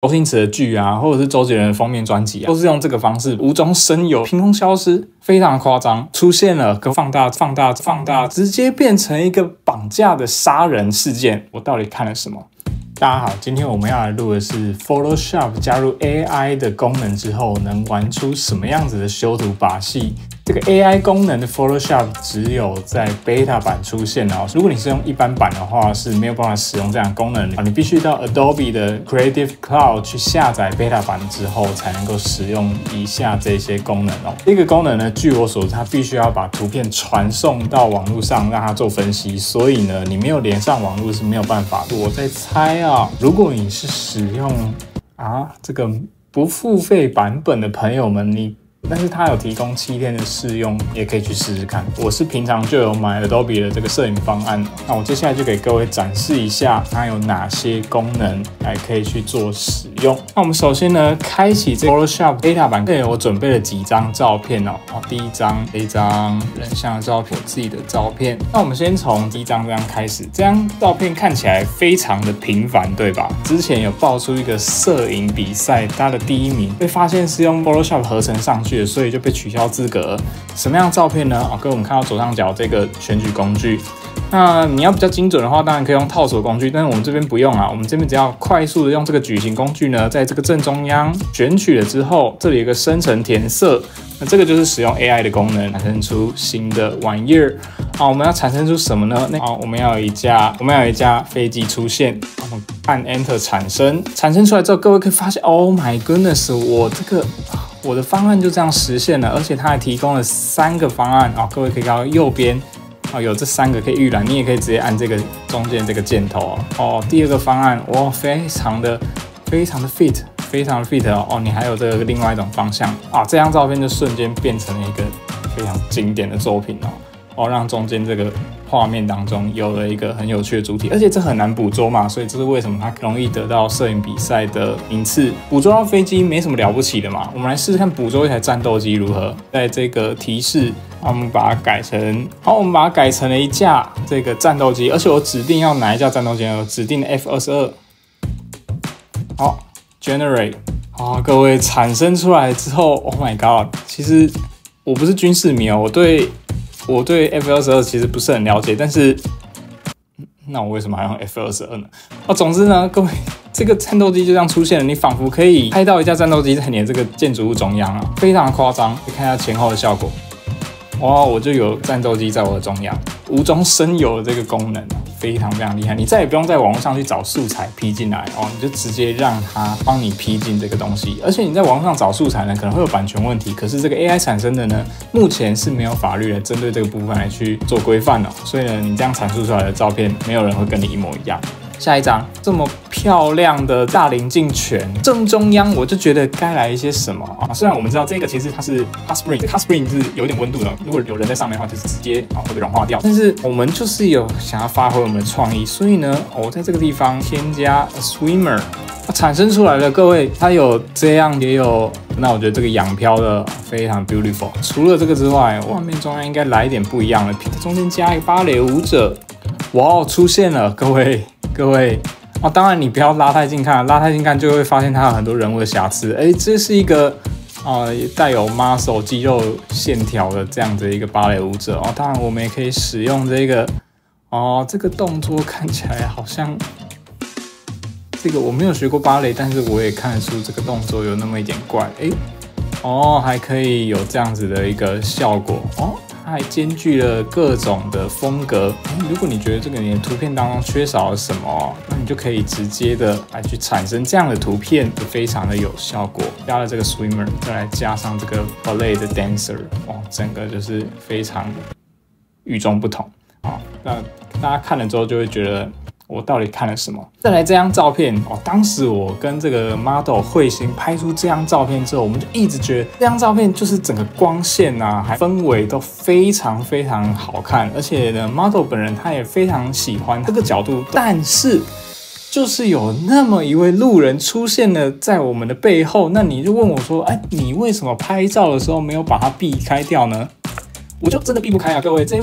周星驰的剧啊，或者是周杰伦的封面专辑啊，都是用这个方式无中生有，凭空消失，非常夸张，出现了跟放大，直接变成一个绑架的杀人事件。我到底看了什么？大家好，今天我们要来录的是 Photoshop 加入 AI 的功能之后，能玩出什么样子的修图把戏？这个 AI 功能的 Photoshop 只有在 Beta 版出现哦。如果你是用一般版的话，是没有办法使用这样的功能的。你必须到 Adobe 的 Creative Cloud 去下载 Beta 版之后，才能够使用以下这些功能哦。这个功能呢，据我所知，它必须要把图片传送到网络上，让它做分析。所以呢，你没有连上网络是没有办法的。我在猜啊，如果你是使用这个不付费版本的朋友们，但是它有提供7天的试用，也可以去试试看。我是平常就有买 Adobe 的这个摄影方案，那我接下来就给各位展示一下它有哪些功能，还可以去做使用。那我们首先呢，开启这个 Photoshop Beta 版，我准备了几张照片哦。第一张这张人像的照片，我自己的照片。那我们先从第一张这样开始，这张照片看起来非常的平凡，对吧？之前有爆出一个摄影比赛，它的第1名被发现是用 Photoshop 合成上去，所以就被取消资格。什么样的照片呢？跟我们看到左上角这个选举工具。那你要比较精准的话，当然可以用套索工具，但是我们这边不用啊。我们这边只要快速的用这个矩形工具呢，在这个正中央选取了之后，这里有一个生成填色，那这个就是使用 AI 的功能，产生出新的玩意儿。我们要产生出什么呢？我们要有一架飞机出现，我们按 Enter 产生出来之后，各位可以发现 ，Oh my goodness， 我的方案就这样实现了，而且它还提供了3个方案各位可以看到右边有这3个可以预览，你也可以直接按这个中间这个箭头第2个方案非常的 fit， 非常的 fit 你还有这个另外一种方向这张照片就瞬间变成了一个非常经典的作品让中间这个画面当中有了一个很有趣的主体，而且这很难捕捉嘛，所以这是为什么它容易得到摄影比赛的名次。捕捉到飞机没什么了不起的嘛，我们来试试看捕捉一台战斗机如何。在这个提示，我们把它改成了一架这个战斗机，而且我指定要哪一架战斗机呢？指定 F-22。Generate。各位产生出来之后 ，Oh my God！ 其实我不是军事迷我对 F-22其实不是很了解，但是那我为什么还用 F-22呢？总之呢，各位，这个战斗机就这样出现了，你仿佛可以拍到一架战斗机在你的这个建筑物中央非常夸张。你看一下前后的效果，我就有战斗机在我的中央，无中生有的这个功能非常非常厉害。你再也不用在网络上去找素材批进来你就直接让它帮你批进这个东西。而且你在网络上找素材呢，可能会有版权问题，可是这个 AI 产生的呢，目前是没有法律来针对这个部分来去做规范所以呢，你这样阐述出来的照片，没有人会跟你一模一样。下一张，这么漂亮的大棱镜泉正中央，我就觉得该来一些什么虽然我们知道这个其实它是 hot spring， 这个 hot spring 是有点温度的，如果有人在上面的话，就是直接会被融化掉。但是我们就是有想要发挥我们的创意，所以呢，我在这个地方添加 a swimmer， 产生出来了。各位，它有这样也有，那我觉得这个仰漂的非常 beautiful。除了这个之外，画面中央应该来一点不一样了，中间加一个芭蕾舞者，出现了，各位当然你不要拉太近看，拉太近看就会发现它有很多人物的瑕疵。这是一个带有 muscle 肌肉线条的这样的一个芭蕾舞者当然我们也可以使用这个这个动作看起来好像这个我没有学过芭蕾，但是我也看得出这个动作有那么一点怪还可以有这样子的一个效果它还兼具了各种的风格。如果你觉得这个你的图片当中缺少了什么那你就可以直接的来去产生这样的图片，就非常的有效果。加了这个 swimmer， 再来加上这个 ballet 的 dancer， 整个就是非常与众不同那大家看了之后就会觉得我到底看了什么？再来这张照片当时我跟这个 model 慧心拍出这张照片之后，我们就一直觉得这张照片就是整个光线还氛围都非常非常好看，而且呢 model 本人他也非常喜欢这个角度，但是就是有那么一位路人出现了在我们的背后，那你就问我说，你为什么拍照的时候没有把它避开掉呢？我就真的避不开啊，各位，这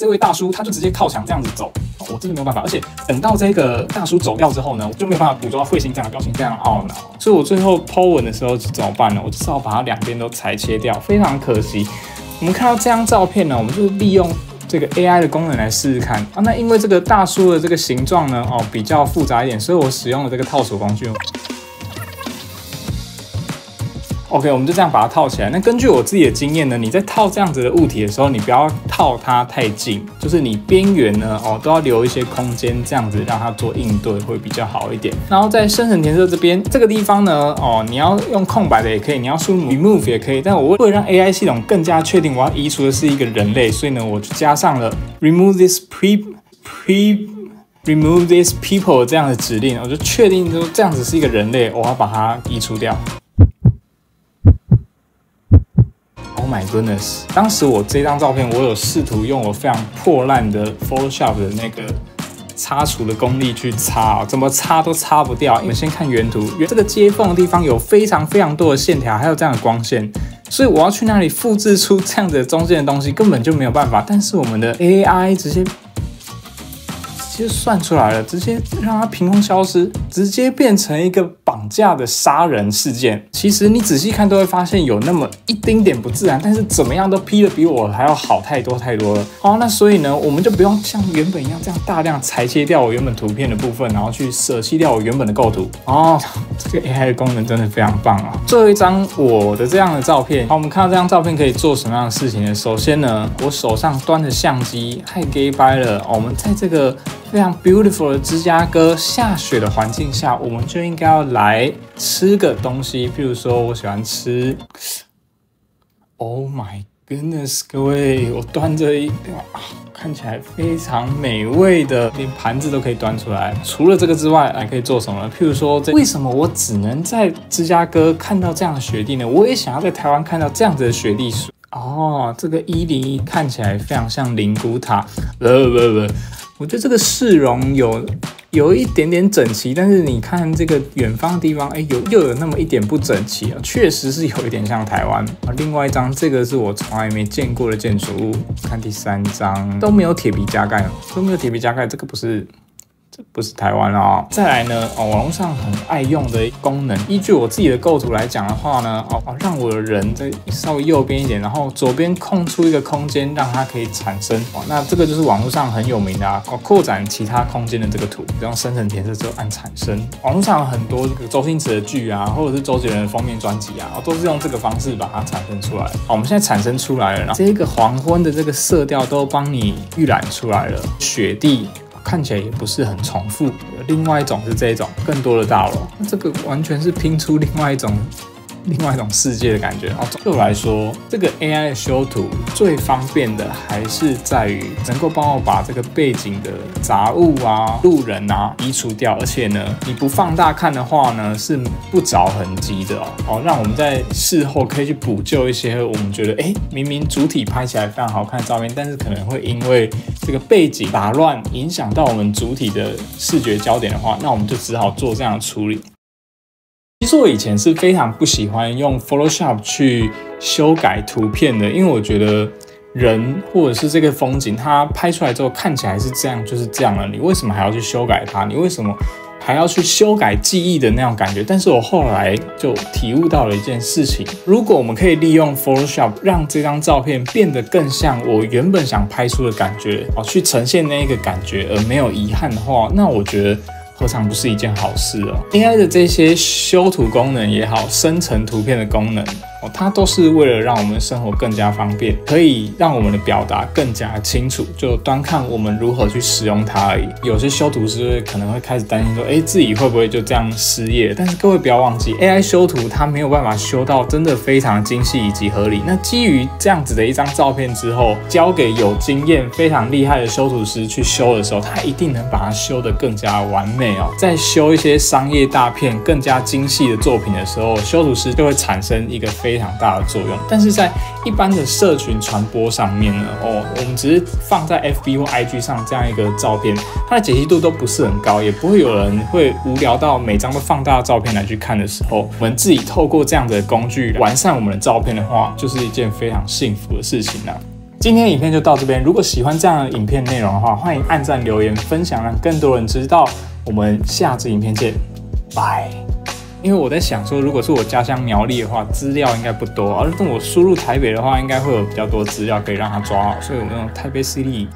位大叔他就直接靠墙这样子走，我真的没有办法。而且等到这个大叔走掉之后呢，我就没有办法捕捉到彗星这样的表情，非常懊恼。所以我最后 po 文的时候怎么办呢？我就只好把它两边都裁切掉，非常可惜。我们看到这张照片呢，我们就利用这个 AI 的功能来试试看啊。那因为这个大叔的这个形状呢，比较复杂一点，所以我使用了这个套索工具。OK， 我们就这样把它套起来。那根据我自己的经验呢，你在套这样子的物体的时候，你不要套它太近，就是你边缘呢都要留一些空间，这样子让它做应对会比较好一点。然后在生成填色这边这个地方呢，你要用空白的也可以，你要输入 remove 也可以。但我为了让 AI 系统更加确定我要移除的是一个人类，所以呢，我就加上了 remove this remove this people 这样的指令，我就确定说这样子是一个人类，我要把它移除掉。Oh my goodness！ 当时我这张照片，我有试图用我非常破烂的 Photoshop 的那个擦除的功力去擦，怎么擦都擦不掉。我们先看原图，这个接缝的地方有非常多的线条，还有这样的光线，所以我要去那里复制出这样的中间的东西，根本就没有办法。但是我们的 AI 直接算出来了，直接让它凭空消失，直接变成一个绑架的杀人事件。其实你仔细看都会发现有那么一丁点不自然，但是怎么样都 P 得比我还要好太多了。好，那所以呢，我们就不用像原本一样这样大量裁切掉我原本图片的部分，然后去舍弃掉我原本的构图。这个 AI 的功能真的非常棒啊！最后一张我的这样的照片，好，我们看到这张照片可以做什么样的事情呢？首先呢，我手上端着相机太 gay 掰了，我们在这个非常 beautiful 的芝加哥下雪的环境下，我们就应该要来吃个东西。譬如说，我喜欢吃 ，Oh my goodness， 各位，我端着一个看起来非常美味的，连盘子都可以端出来。除了这个之外，还可以做什么呢？譬如说，为什么我只能在芝加哥看到这样的雪地呢？我也想要在台湾看到这样子的雪地。这个101看起来非常像灵骨塔。我觉得这个市容有一点点整齐，但是你看这个远方的地方，又有那么一点不整齐啊，确实是有一点像台湾。另外一张，这个是我从来没见过的建筑物，看第3张都没有铁皮加盖，这个不是台湾哦。再来呢，网络上很爱用的功能，依据我自己的构图来讲的话呢，让我的人在稍微右边一点，然后左边空出一个空间，让它可以产生。那这个就是网络上很有名的扩展其他空间的这个图，用生成填色之后按产生。网络上有很多这个周星驰的剧啊，或者是周杰伦的封面专辑啊，都是用这个方式把它产生出来。好，我们现在产生出来了，然后这个黄昏的这个色调都帮你预染出来了，雪地。看起来也不是很重复。另外一种是这一种更多的大楼，这个完全是拼出另外一种世界的感觉。对我来说，这个 AI 的修图最方便的还是在于能够帮我把这个背景的杂物啊、路人啊移除掉，而且呢，你不放大看的话呢，是不着痕迹的让我们在事后可以去补救一些我们觉得明明主体拍起来非常好看的照片，但是可能会因为这个背景打乱，影响到我们主体的视觉焦点的话，那我们就只好做这样的处理。其实我以前是非常不喜欢用 Photoshop 去修改图片的，因为我觉得人或者是这个风景，它拍出来之后看起来是这样，就是这样了。你为什么还要去修改它？你为什么还要去修改记忆的那种感觉？但是我后来就体悟到了一件事情：如果我们可以利用 Photoshop 让这张照片变得更像我原本想拍出的感觉，去呈现那一个感觉，而没有遗憾的话，那我觉得何尝不是一件好事AI 的这些修图功能也好，生成图片的功能它都是为了让我们生活更加方便，可以让我们的表达更加清楚，就端看我们如何去使用它而已。有些修图师可能会开始担心说，自己会不会就这样失业？但是各位不要忘记 ，AI 修图它没有办法修到真的非常精细以及合理。那基于这样子的一张照片之后，交给有经验、非常厉害的修图师去修的时候，他一定能把它修得更加完美在修一些商业大片、更加精细的作品的时候，修图师就会产生一个非常大的作用。但是在一般的社群传播上面呢，我们只是放在 FB 或 IG 上这样一个照片，它的解析度都不是很高，也不会有人会无聊到每张都放大的照片来去看的时候，我们自己透过这样的工具完善我们的照片的话，就是一件非常幸福的事情啦。今天的影片就到这边，如果喜欢这样的影片内容的话，欢迎按赞、留言、分享，让更多人知道。我们下支影片见，拜。因为我在想说，如果是我家乡苗栗的话，资料应该不多，而等我输入台北的话，应该会有比较多资料可以让他抓好，所以我用台北 CD。